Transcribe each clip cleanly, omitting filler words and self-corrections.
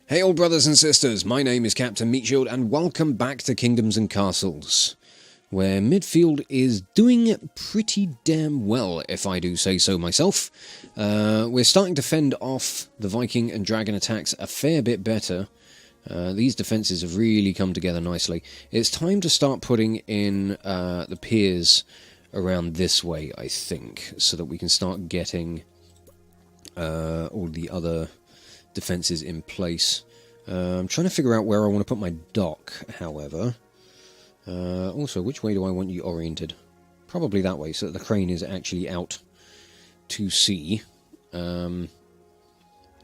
Hey old brothers and sisters, my name is Captain Midfield and welcome back to Kingdoms and Castles, where Midfield is doing pretty damn well, if I do say so myself. We're starting to fend off the Viking and Dragon attacks a fair bit better. These defences have really come together nicely. It's time to start putting in the piers around this way, I think, so that we can start getting all the other defences in place. I'm trying to figure out where I want to put my dock, however. Also, which way do I want you oriented? Probably that way, so that the crane is actually out to sea. Do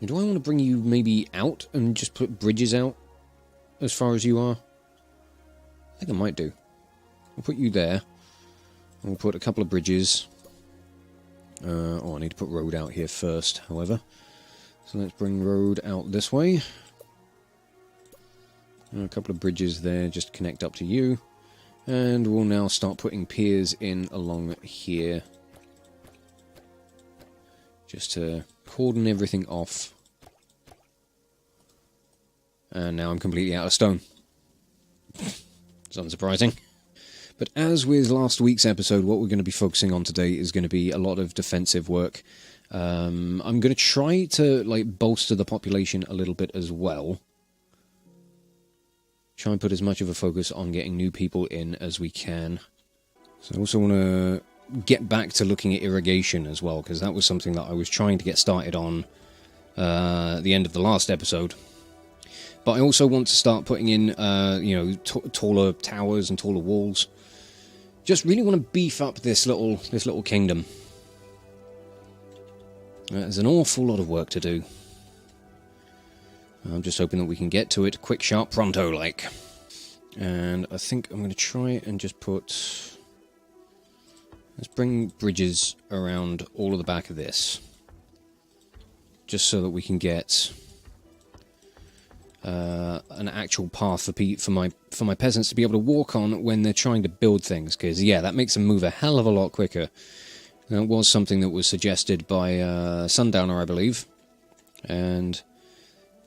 I want to bring you maybe out and just put bridges out as far as you are? I think I might do. We'll put you there. We'll put a couple of bridges. I need to put road out here first, however. So let's bring road out this way. And a couple of bridges there just to connect up to you. And we'll now start putting piers in along here. Just to cordon everything off. And now I'm completely out of stone. It's unsurprising. But as with last week's episode, what we're going to be focusing on today is going to be a lot of defensive work. I'm going to try to bolster the population a little bit as well. Try and put as much of a focus on getting new people in as we can. So I also want to get back to looking at irrigation as well, because that was something that I was trying to get started on the end of the last episode. But I also want to start putting in, taller towers and taller walls. Just really want to beef up this little kingdom. There's an awful lot of work to do. I'm just hoping that we can get to it quick, sharp, pronto-like. And I think I'm going to try and just put... Let's bring bridges around all of the back of this. Just so that we can get an actual path for my peasants to be able to walk on when they're trying to build things. Because, yeah, that makes them move a hell of a lot quicker. That was something that was suggested by Sundowner, I believe. And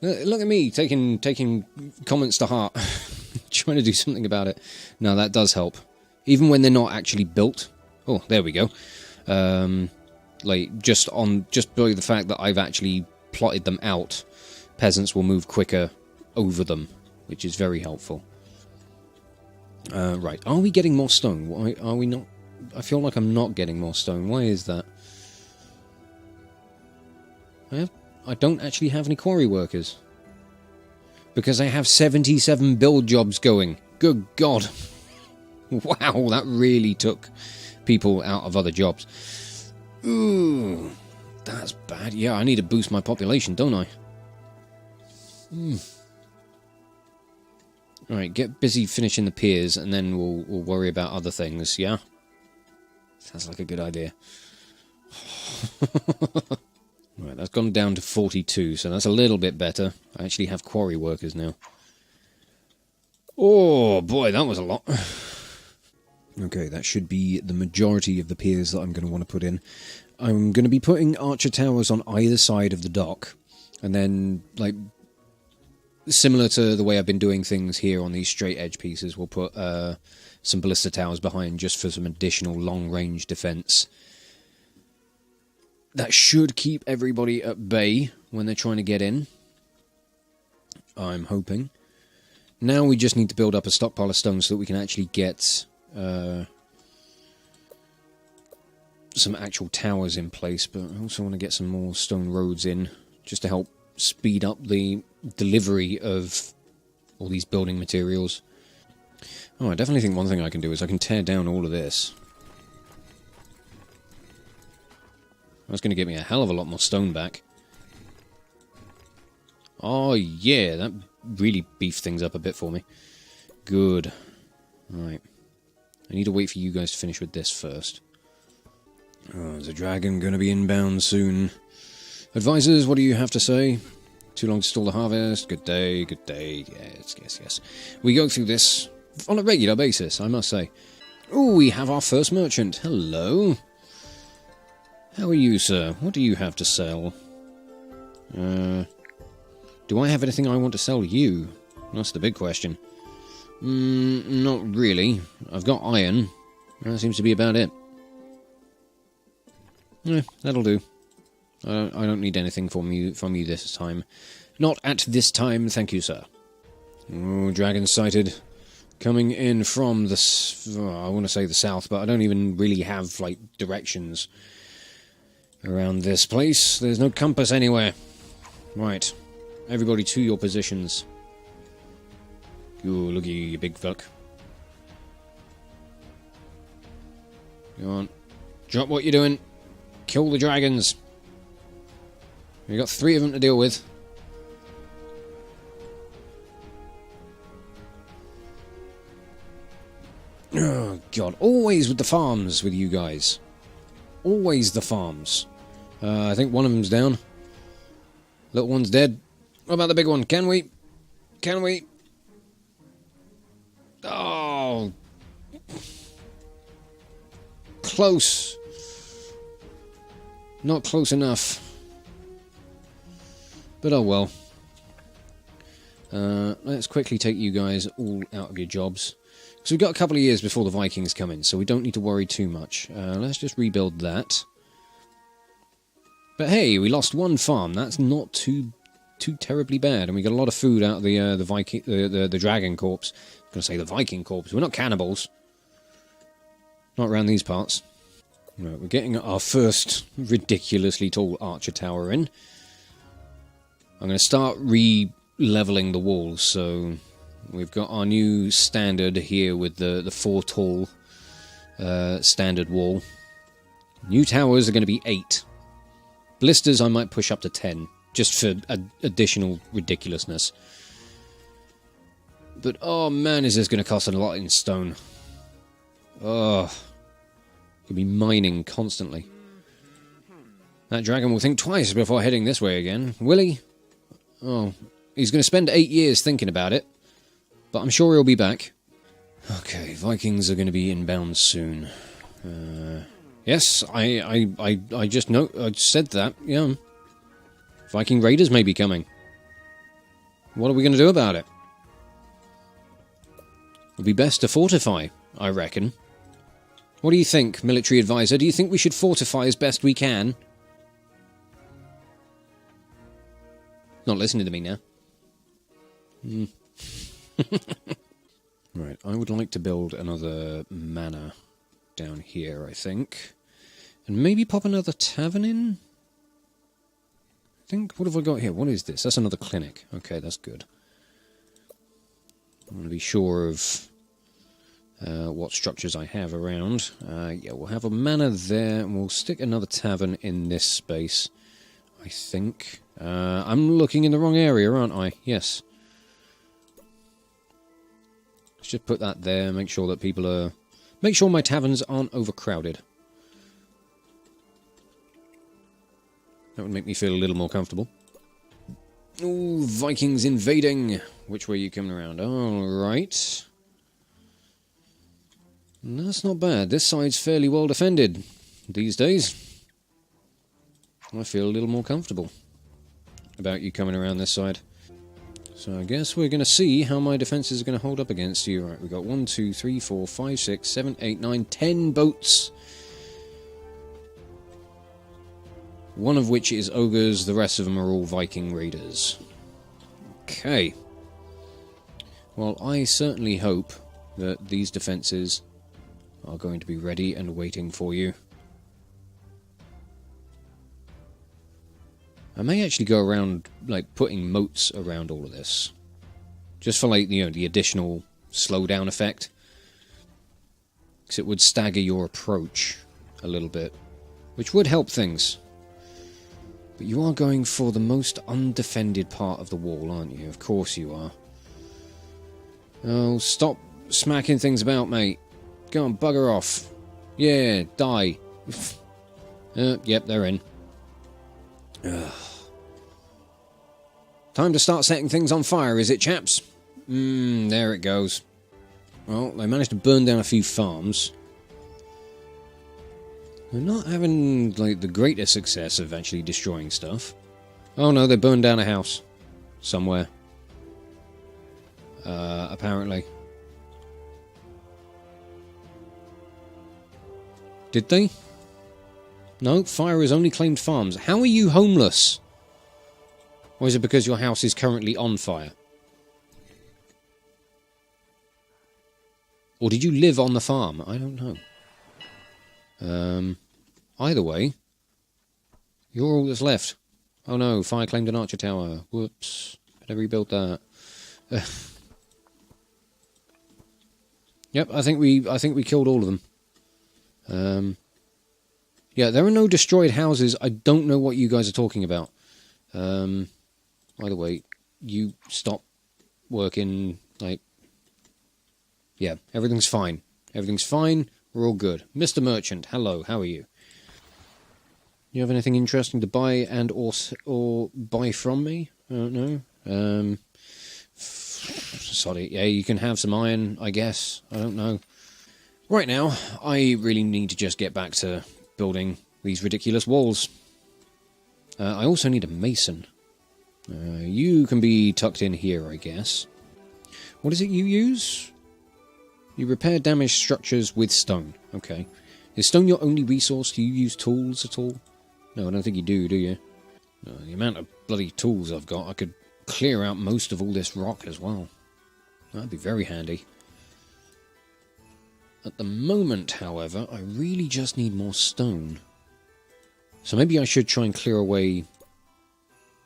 look at me, taking comments to heart. Trying to do something about it. No, that does help. Even when they're not actually built. Oh, there we go. Just below the fact that I've actually plotted them out, peasants will move quicker over them, which is very helpful. Right, are we getting more stone? Why are we not? I feel like I'm not getting more stone. Why is that? I don't actually have any quarry workers. Because I have 77 build jobs going. Good God. Wow, that really took people out of other jobs. Ooh, that's bad. Yeah, I need to boost my population, don't I? Alright, get busy finishing the piers, and then we'll worry about other things, yeah? Sounds like a good idea. Right, that's gone down to 42, so that's a little bit better. I actually have quarry workers now. Oh, boy, that was a lot. Okay, that should be the majority of the piers that I'm going to want to put in. I'm going to be putting archer towers on either side of the dock, and then, similar to the way I've been doing things here on these straight edge pieces, we'll put some ballista towers behind just for some additional long-range defense. That should keep everybody at bay when they're trying to get in. I'm hoping. Now we just need to build up a stockpile of stone so that we can actually get some actual towers in place. But I also want to get some more stone roads in just to help speed up the delivery of all these building materials. Oh, I definitely think one thing I can do is I can tear down all of this. That's going to get me a hell of a lot more stone back. Oh, yeah, that really beefed things up a bit for me. Good. Right. I need to wait for you guys to finish with this first. Oh, there's a dragon going to be inbound soon. Advisors, what do you have to say? Too long to stall the harvest? Good day, good day. Yes. We go through this on a regular basis, I must say. Oh, we have our first merchant. Hello. How are you, sir? What do you have to sell? Do I have anything I want to sell you? That's the big question. Not really. I've got iron. That seems to be about it. That'll do. I don't need anything from you this time. Not at this time, thank you, sir. Oh, dragon sighted. Coming in from the... I want to say the south, but I don't even really have, like, directions around this place. There's no compass anywhere. Right. Everybody to your positions. Ooh, look at you big fuck. Go on. Drop what you're doing. Kill the dragons. We've got 3 of them to deal with. Oh, God. Always with the farms with you guys. Always the farms. I think one of them's down. Little one's dead. What about the big one? Can we? Can we? Oh. Close. Not close enough. But oh well. Let's quickly take you guys all out of your jobs. So we've got a couple of years before the Vikings come in, so we don't need to worry too much. Let's just rebuild that. But hey, we lost 1 farm. That's not too terribly bad, and we got a lot of food out of the dragon corpse. I was going to say the Viking corpse. We're not cannibals. Not around these parts. Right, we're getting our first ridiculously tall archer tower in. I'm going to start re-leveling the walls, so we've got our new standard here with the 4 tall standard wall. New towers are going to be 8. Blisters I might push up to 10, just for additional ridiculousness. But oh man, is this going to cost a lot in stone. Oh, could be mining constantly. That dragon will think twice before heading this way again. Will he? Oh, he's going to spend 8 years thinking about it. But I'm sure he'll be back. Okay, Vikings are going to be inbound soon. Yes, I just know. I said that. Yeah, Viking raiders may be coming. What are we going to do about it? It'd be best to fortify, I reckon. What do you think, military advisor? Do you think we should fortify as best we can? Not listening to me now. Right, I would like to build another manor down here, I think. And maybe pop another tavern in? What have I got here? What is this? That's another clinic. Okay, that's good. I want to be sure of what structures I have around. Yeah, we'll have a manor there, and we'll stick another tavern in this space, I think. I'm looking in the wrong area, aren't I? Yes. Let's just put that there, make sure that people are... Make sure my taverns aren't overcrowded. That would make me feel a little more comfortable. Ooh, Vikings invading! Which way are you coming around? Alright. That's not bad. This side's fairly well defended these days. I feel a little more comfortable about you coming around this side. So I guess we're going to see how my defences are going to hold up against you. Right, we've got 1, 2, 3, 4, 5, 6, 7, 8, 9, 10 boats. One of which is ogres, the rest of them are all Viking raiders. Okay. Well, I certainly hope that these defences are going to be ready and waiting for you. I may actually go around, like, putting moats around all of this. Just for, like, you know, the additional slowdown effect. Because it would stagger your approach a little bit. Which would help things. But you are going for the most undefended part of the wall, aren't you? Of course you are. Oh, stop smacking things about, mate. Go on, bugger off. Yeah, die. Yep, they're in. Ugh. Time to start setting things on fire, is it, chaps? There it goes. Well, they managed to burn down a few farms. They're not having, like, the greatest success of actually destroying stuff. Oh no, they burned down a house. somewhere. Apparently. Did they? No, fire has only claimed farms. How are you homeless? Or is it because your house is currently on fire? Or did you live on the farm? I don't know. Either way, you're all that's left. Oh no, fire claimed an archer tower. Whoops. Better rebuild that. Yep, I think we killed all of them. Yeah, there are no destroyed houses. I don't know what you guys are talking about. Either way, you stop working, like... Yeah, everything's fine. Everything's fine. We're all good. Mr. Merchant, hello, how are you? You have anything interesting to buy and or buy from me? I don't know. Sorry, yeah, you can have some iron, I guess. I don't know. Right now, I really need to just get back to building these ridiculous walls. I also need a mason. You can be tucked in here, I guess. What is it you use? You repair damaged structures with stone. Okay. Is stone your only resource? Do you use tools at all? No, I don't think you do you? The amount of bloody tools I've got, I could clear out most of all this rock as well. That'd be very handy. At the moment, however, I really just need more stone. So maybe I should try and clear away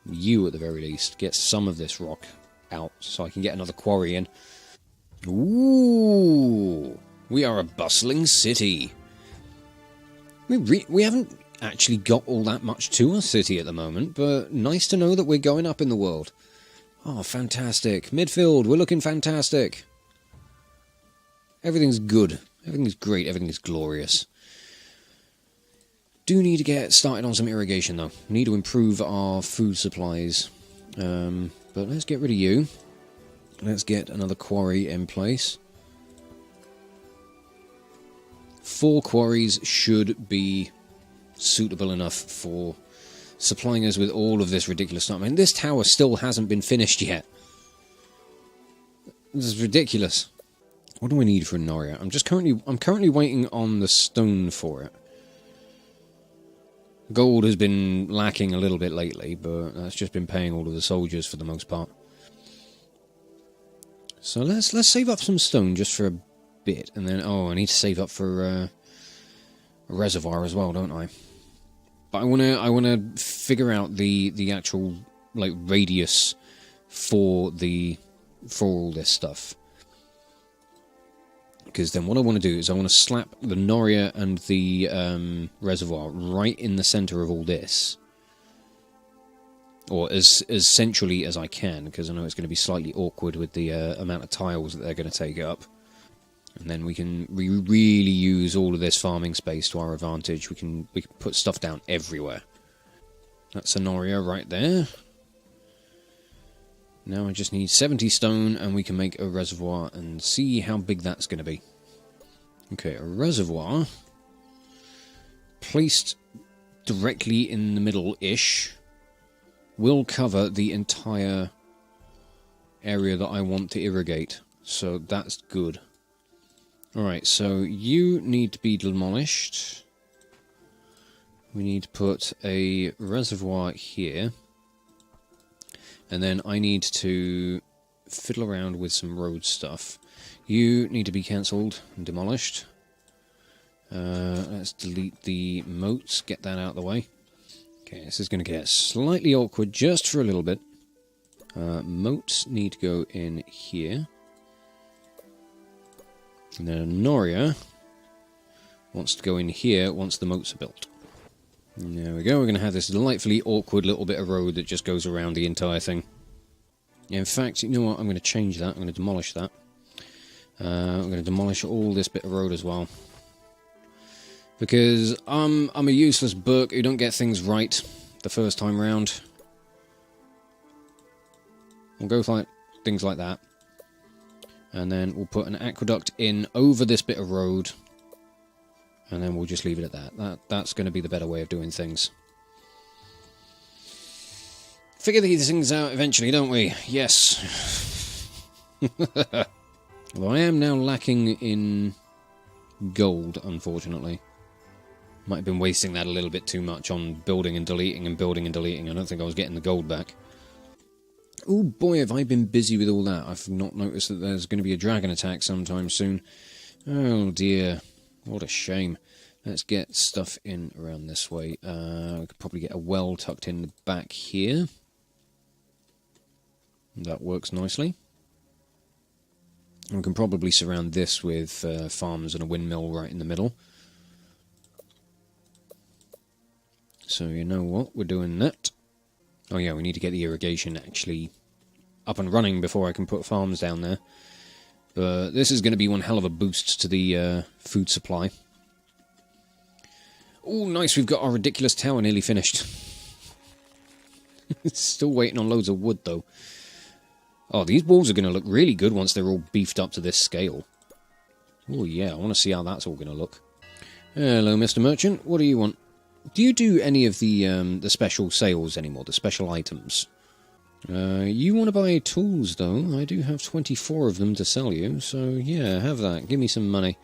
you at the very least. Get some of this rock out so I can get another quarry in. Ooh! We are a bustling city. We haven't actually got all that much to our city at the moment, but nice to know that we're going up in the world. Oh, fantastic. Midfield, we're looking fantastic. Everything's good. Everything's great. Everything's glorious. Do need to get started on some irrigation, though. Need to improve our food supplies. But let's get rid of you. Let's get another quarry in place. 4 quarries should be suitable enough for supplying us with all of this ridiculous stuff. I mean, this tower still hasn't been finished yet. This is ridiculous. What do I need for a Noria? I'm currently waiting on the stone for it. Gold has been lacking a little bit lately, but that's just been paying all of the soldiers for the most part. So let's save up some stone just for a bit, and then I need to save up for a reservoir as well, don't I? But I wanna figure out the actual like radius for all this stuff. Because then what I want to do is I want to slap the Noria and the reservoir right in the centre of all this. Or as centrally as I can, because I know it's going to be slightly awkward with the amount of tiles that they're going to take up. And then we can really use all of this farming space to our advantage. We can put stuff down everywhere. That's a Noria right there. Now I just need 70 stone and we can make a reservoir and see how big that's going to be. Okay, a reservoir placed directly in the middle-ish will cover the entire area that I want to irrigate. So that's good. Alright, so you need to be demolished. We need to put a reservoir here. And then I need to fiddle around with some road stuff. You need to be cancelled and demolished. Let's delete the moats, get that out of the way. Okay, this is going to get slightly awkward just for a little bit. Moats need to go in here. And then Noria wants to go in here once the moats are built. There we go, we're going to have this delightfully awkward little bit of road that just goes around the entire thing. In fact, you know what, I'm going to change that, I'm going to demolish that. I'm going to demolish all this bit of road as well. Because I'm a useless book who don't get things right the first time round. We'll go for things like that. And then we'll put an aqueduct in over this bit of road. And then we'll just leave it at that. That's going to be the better way of doing things. Figure these things out eventually, don't we? Yes. Although I am now lacking in gold, unfortunately. Might have been wasting that a little bit too much on building and deleting and building and deleting. I don't think I was getting the gold back. Oh boy, have I been busy with all that. I've not noticed that there's going to be a dragon attack sometime soon. Oh dear. What a shame. Let's get stuff in around this way. We could probably get a well tucked in the back here. That works nicely. We can probably surround this with farms and a windmill right in the middle. So you know what, we're doing that. Oh yeah, we need to get the irrigation actually up and running before I can put farms down there. But this is going to be one hell of a boost to the food supply. Oh, nice, we've got our ridiculous tower nearly finished. Still waiting on loads of wood, though. Oh, these walls are going to look really good once they're all beefed up to this scale. Oh yeah, I want to see how that's all going to look. Hello, Mr. Merchant, what do you want? Do you do any of the special sales anymore, the special items? You want to buy tools, though. I do have 24 of them to sell you, so yeah, have that. Give me some money.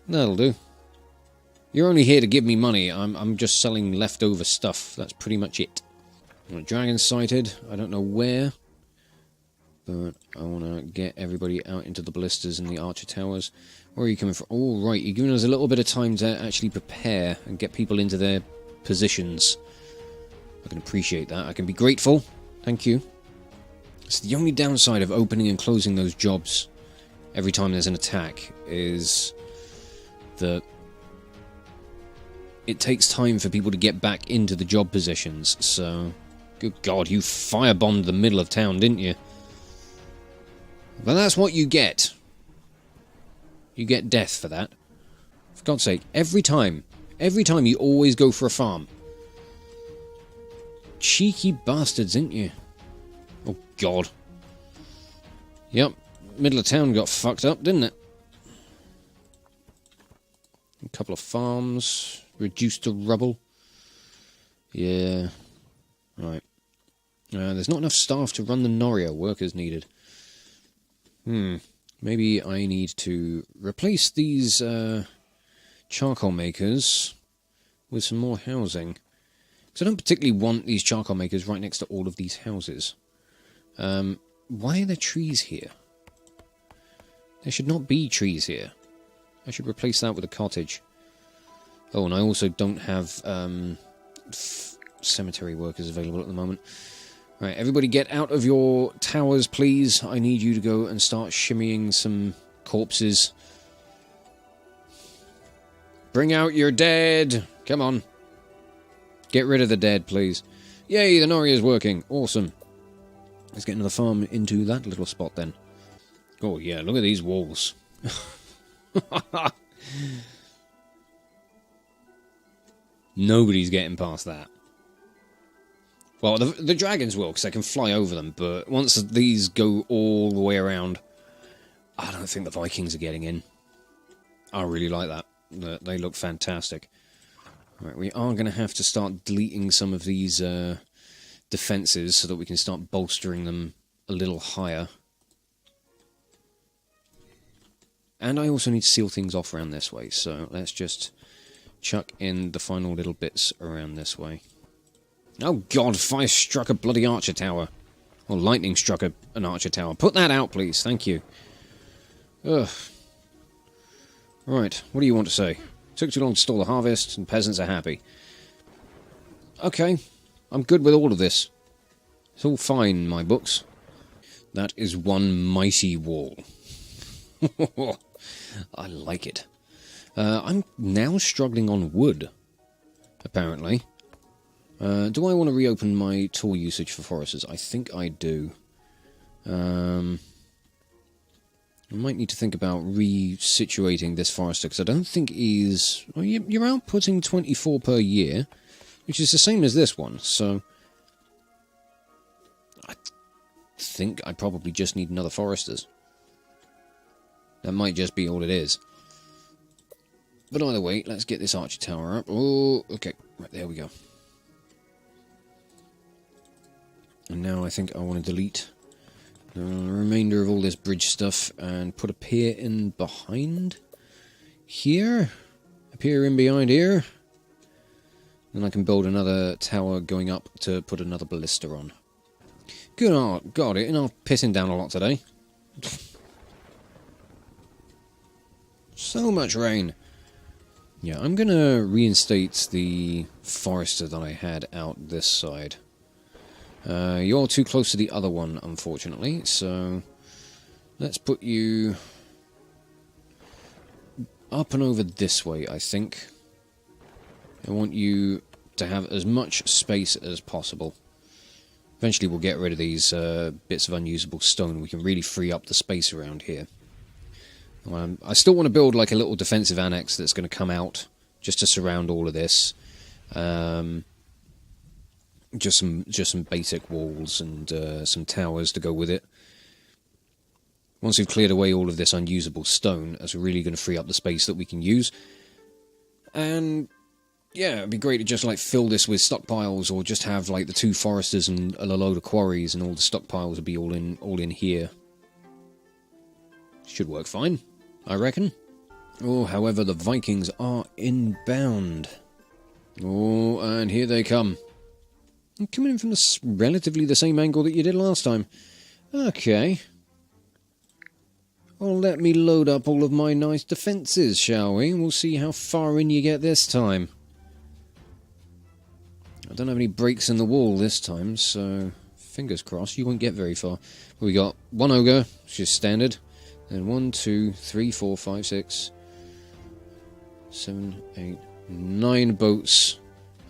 That'll do. You're only here to give me money. I'm just selling leftover stuff. That's pretty much it. Dragon sighted. I don't know where, but I want to get everybody out into the ballistas and the archer towers. Where are you coming from? Oh, right, you're giving us a little bit of time to actually prepare and get people into their positions. I can appreciate that. I can be grateful. Thank you. It's the only downside of opening and closing those jobs every time there's an attack, is that it takes time for people to get back into the job positions, so... Good God, you firebombed the middle of town, didn't you? But that's what you get. You get death for that. For God's sake, every time you always go for a farm. Cheeky bastards, ain't you? Oh, God. Yep, middle of town got fucked up, didn't it? A couple of farms reduced to rubble. Yeah. Right. There's not enough staff to run the Noria. Workers needed. Maybe I need to replace these charcoal makers with some more housing. Because I don't particularly want these charcoal makers right next to all of these houses. Why are there trees here? There should not be trees here. I should replace that with a cottage. Oh, and I also don't have cemetery workers available at the moment. Right, everybody get out of your towers, please. I need you to go and start shimmying some corpses. Bring out your dead! Come on. Get rid of the dead, please. Yay, the Noria is working. Awesome. Let's get another farm into that little spot, then. Oh, yeah, look at these walls. Nobody's getting past that. Well, the dragons will, because they can fly over them, but once these go all the way around, I don't think the Vikings are getting in. I really like that. They look fantastic. Right, we are going to have to start deleting some of these defences so that we can start bolstering them a little higher. And I also need to seal things off around this way, so let's just chuck in the final little bits around this way. Oh God, fire struck a bloody archer tower. Or lightning struck an archer tower. Put that out, please. Thank you. Ugh. Right, what do you want to say? Took too long to stall the harvest, and peasants are happy. Okay, I'm good with all of this. It's all fine in my books. That is one mighty wall. I like it. I'm now struggling on wood, apparently. Do I want to reopen my tool usage for foresters? I think I do. I might need to think about resituating this forester, because I don't think he's... Well, you're outputting 24 per year, which is the same as this one, so... I think I probably just need another foresters. That might just be all it is. But either way, let's get this archer tower up. Oh, okay. Right, there we go. And now I think I want to delete the remainder of all this bridge stuff and put a pier in behind here. A pier in behind here. Then I can build another tower going up to put another ballista on. Good art, got it, and I'm pissing down a lot today. So much rain. Yeah, I'm gonna reinstate the forester that I had out this side. You're too close to the other one, unfortunately, so let's put you up and over this way, I think. I want you to have as much space as possible. Eventually we'll get rid of these bits of unusable stone. We can really free up the space around here. I still want to build like a little defensive annex that's going to come out just to surround all of this. Just some basic walls and some towers to go with it. Once we've cleared away all of this unusable stone, that's really going to free up the space that we can use. And yeah, it'd be great to just like fill this with stockpiles, or just have like the 2 foresters and a load of quarries, and all the stockpiles would be all in here. Should work fine, I reckon. Oh, however, the Vikings are inbound. Oh, and here they come. You're coming in from relatively the same angle that you did last time. Okay. Well, let me load up all of my nice defences, shall we? We'll see how far in you get this time. I don't have any breaks in the wall this time, so fingers crossed you won't get very far. We got 1 ogre, which is standard. Then 1, 2, 3, 4, 5, 6, 7, 8, 9 boats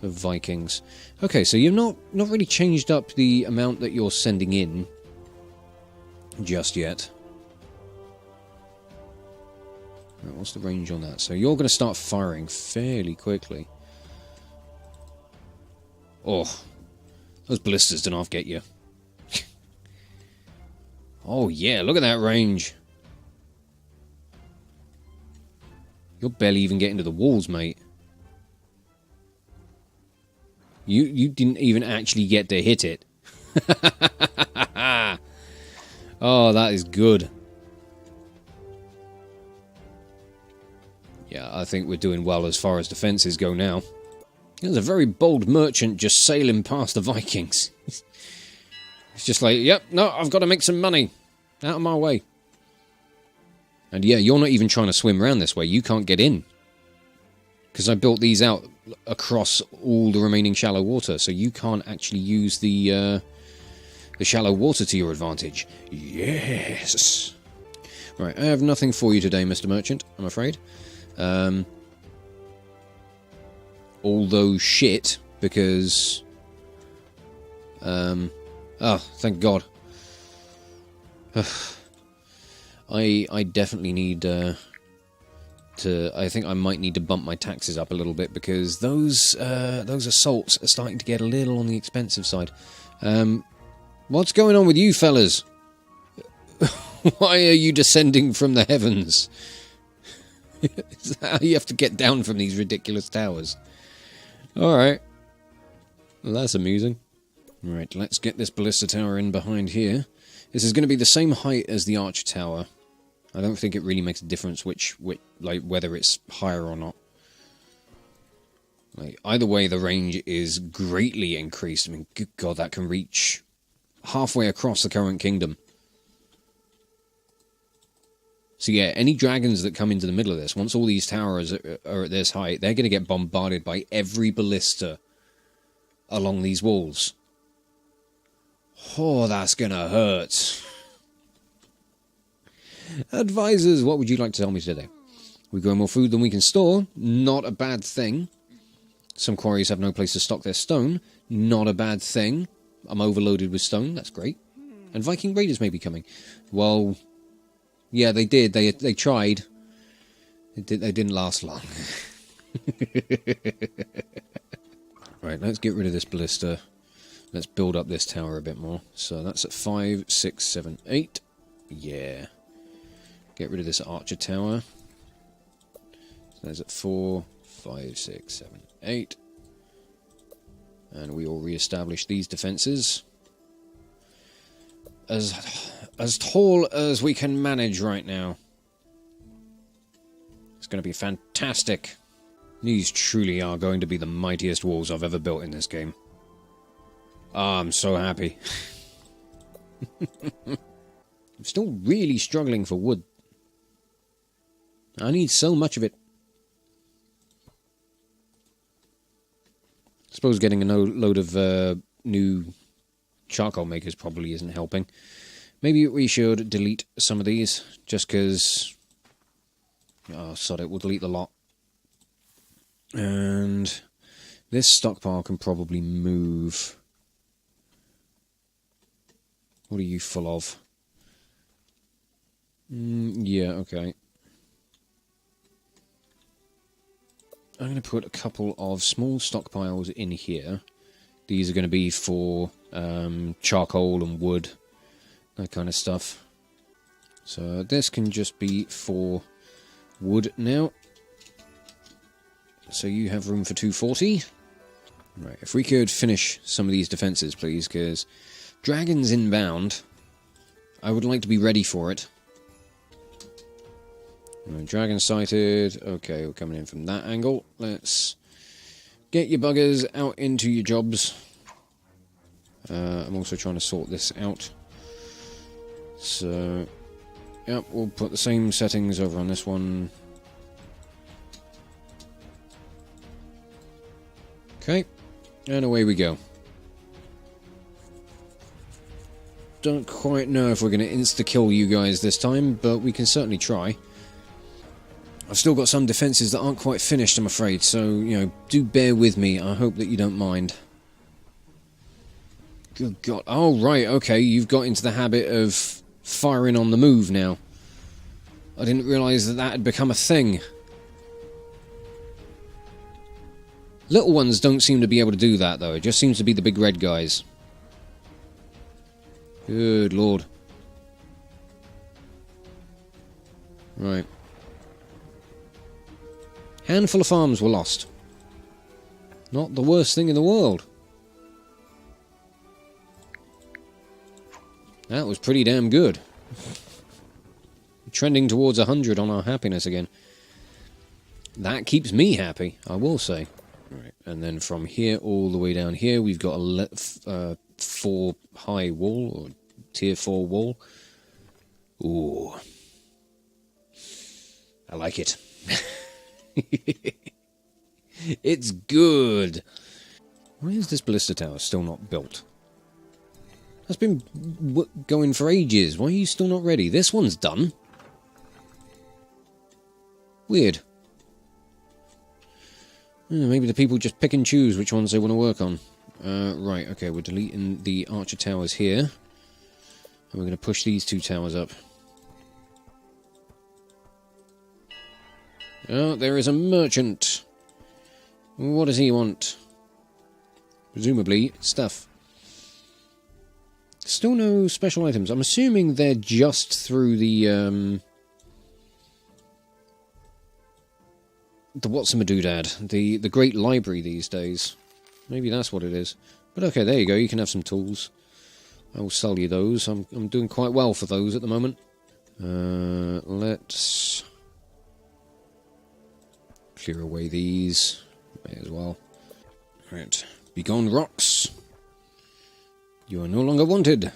of Vikings. Okay, so you've not really changed up the amount that you're sending in just yet. Right, what's the range on that? So you're going to start firing fairly quickly. Oh, those ballistas don't half get you. Oh yeah, look at that range. You're barely even getting to the walls, mate. You didn't even actually get to hit it. Oh, that is good. Yeah, I think we're doing well as far as defences go now. There's a very bold merchant just sailing past the Vikings. It's just like, yep, no, I've got to make some money. Out of my way. And yeah, you're not even trying to swim around this way. You can't get in. Because I built these out across all the remaining shallow water, so you can't actually use the shallow water to your advantage. Yes! Right, I have nothing for you today, Mr. Merchant, I'm afraid. Although shit, because... oh, thank God. I definitely need I think I might need to bump my taxes up a little bit, because those assaults are starting to get a little on the expensive side. What's going on with you fellas? Why are you descending from the heavens? Is that how you have to get down from these ridiculous towers? Alright. Well, that's amusing. Right, let's get this ballista tower in behind here. This is going to be the same height as the archer tower. I don't think it really makes a difference like whether it's higher or not. Like, either way, the range is greatly increased. I mean, good God, that can reach halfway across the current kingdom. So yeah, any dragons that come into the middle of this, once all these towers are at this height, they're going to get bombarded by every ballista along these walls. Oh, that's going to hurt. Advisors, what would you like to tell me today? We grow more food than we can store. Not a bad thing. Some quarries have no place to stock their stone. Not a bad thing. I'm overloaded with stone. That's great. And Viking raiders may be coming. Well, yeah, they did. They tried. They didn't last long. Right, let's get rid of this ballista. Let's build up this tower a bit more. So that's at 5, 6, 7, 8. Yeah. Get rid of this archer tower. So that's at 4, 5, 6, 7, 8. And we will re-establish these defences. as tall as we can manage right now. It's going to be fantastic. These truly are going to be the mightiest walls I've ever built in this game. Ah, I'm so happy. I'm still really struggling for wood. I need so much of it. I suppose getting a load of new charcoal makers probably isn't helping. Maybe we should delete some of these, just because... Oh, sod it, we'll delete the lot. And this stockpile can probably move. What are you full of? Yeah, okay. I'm going to put a couple of small stockpiles in here. These are going to be for charcoal and wood, that kind of stuff. So this can just be for wood now. So you have room for 240. Right, if we could finish some of these defences, please, because dragons inbound. I would like to be ready for it. Dragon sighted. Okay, we're coming in from that angle. Let's get your buggers out into your jobs. I'm also trying to sort this out. So, yep, we'll put the same settings over on this one. Okay, and away we go. Don't quite know if we're going to insta-kill you guys this time, but we can certainly try. I've still got some defences that aren't quite finished, I'm afraid, so, you know, do bear with me. I hope that you don't mind. Good God. Oh, right, okay, you've got into the habit of firing on the move now. I didn't realise that that had become a thing. Little ones don't seem to be able to do that, though. It just seems to be the big red guys. Good Lord. Right. Handful of farms were lost. Not the worst thing in the world. That was pretty damn good. Trending towards 100 on our happiness again. That keeps me happy, I will say. Right, and then from here all the way down here, we've got a 4 high wall, or tier 4 wall. Ooh. I like it. It's good. Why is this ballista tower still not built? That's been going for ages. Why are you still not ready? This one's done. Weird. Maybe the people just pick and choose which ones they want to work on. Right, okay, we're deleting the archer towers here. And we're going to push these 2 towers up. Oh, there is a merchant. What does he want? Presumably, stuff. Still no special items. I'm assuming they're just through the what's-a-madoodad, the Great Library these days. Maybe that's what it is. But okay, there you go, you can have some tools. I will sell you those. I'm doing quite well for those at the moment. Let's clear away these. May as well. Right, begone rocks. You are no longer wanted.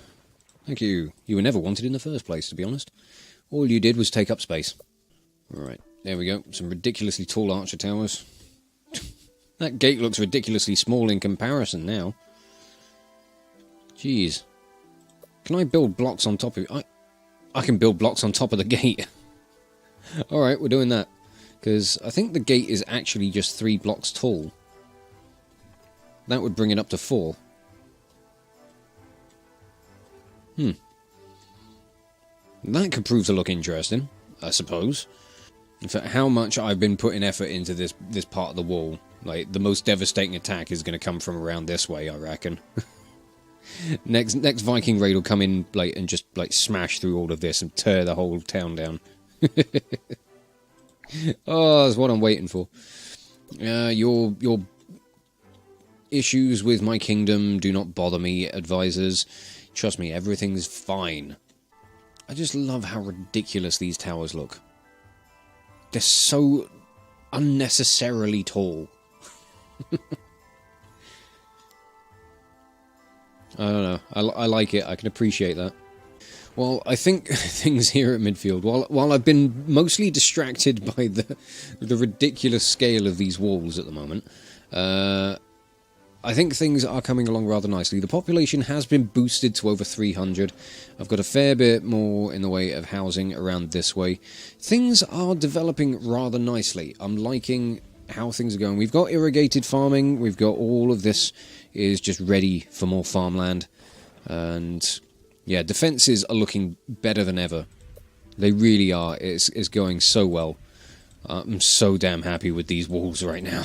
Thank you. You were never wanted in the first place, to be honest. All you did was take up space. Alright, there we go. Some ridiculously tall archer towers. That gate looks ridiculously small in comparison now. Jeez. Can I build blocks on top of it? I can build blocks on top of the gate. Alright, we're doing that. Because I think the gate is actually just 3 blocks tall. That would bring it up to 4. That could prove to look interesting, I suppose. In fact, how much I've been putting effort into this part of the wall. Like, the most devastating attack is going to come from around this way, I reckon. Next Viking raid will come in like and just like smash through all of this and tear the whole town down. Oh, that's what I'm waiting for. Your issues with my kingdom do not bother me, advisors. Trust me, everything's fine. I just love how ridiculous these towers look. They're so unnecessarily tall. I don't know. I like it. I can appreciate that. Well, I think things here at Midfield, while I've been mostly distracted by the ridiculous scale of these walls at the moment, I think things are coming along rather nicely. The population has been boosted to over 300. I've got a fair bit more in the way of housing around this way. Things are developing rather nicely. I'm liking how things are going. We've got irrigated farming. We've got all of this is just ready for more farmland. And yeah, defences are looking better than ever. They really are. It's going so well. I'm so damn happy with these walls right now.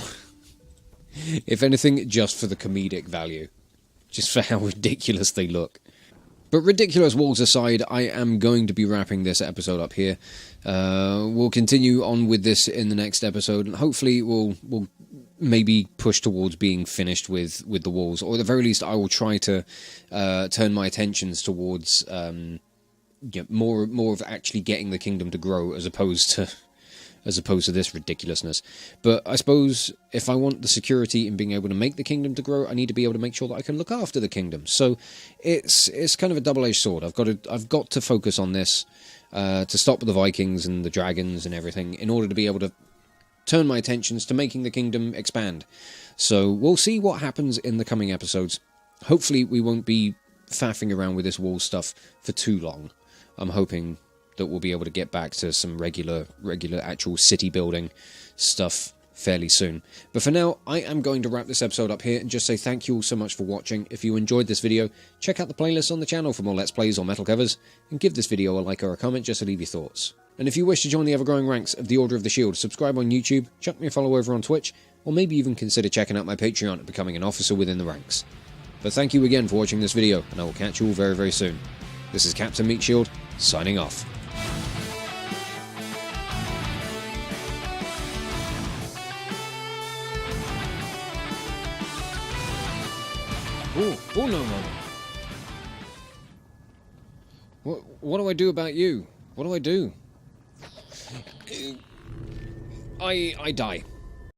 If anything, just for the comedic value. Just for how ridiculous they look. But ridiculous walls aside, I am going to be wrapping this episode up here. We'll continue on with this in the next episode, and hopefully we'll maybe push towards being finished with the walls, or at the very least I will try to turn my attentions towards more of actually getting the kingdom to grow as opposed to this ridiculousness. But I suppose if I want the security in being able to make the kingdom to grow, I need to be able to make sure that I can look after the kingdom. So it's kind of a double-edged sword. I've got to focus on this to stop the Vikings and the dragons and everything in order to be able to turn my attentions to making the kingdom expand. So we'll see what happens in the coming episodes. Hopefully we won't be faffing around with this wall stuff for too long. I'm hoping that we'll be able to get back to some regular actual city building stuff fairly soon. But for now, I am going to wrap this episode up here and just say thank you all so much for watching. If you enjoyed this video, check out the playlist on the channel for more Let's Plays or metal covers, and give this video a like or a comment just to leave your thoughts. And if you wish to join the ever-growing ranks of the Order of the Shield, subscribe on YouTube, chuck me a follow over on Twitch, or maybe even consider checking out my Patreon and becoming an officer within the ranks. But thank you again for watching this video, and I will catch you all very, very soon. This is Captain Meatshield, signing off. Oh, no. What do I do about you? What do I do? I die.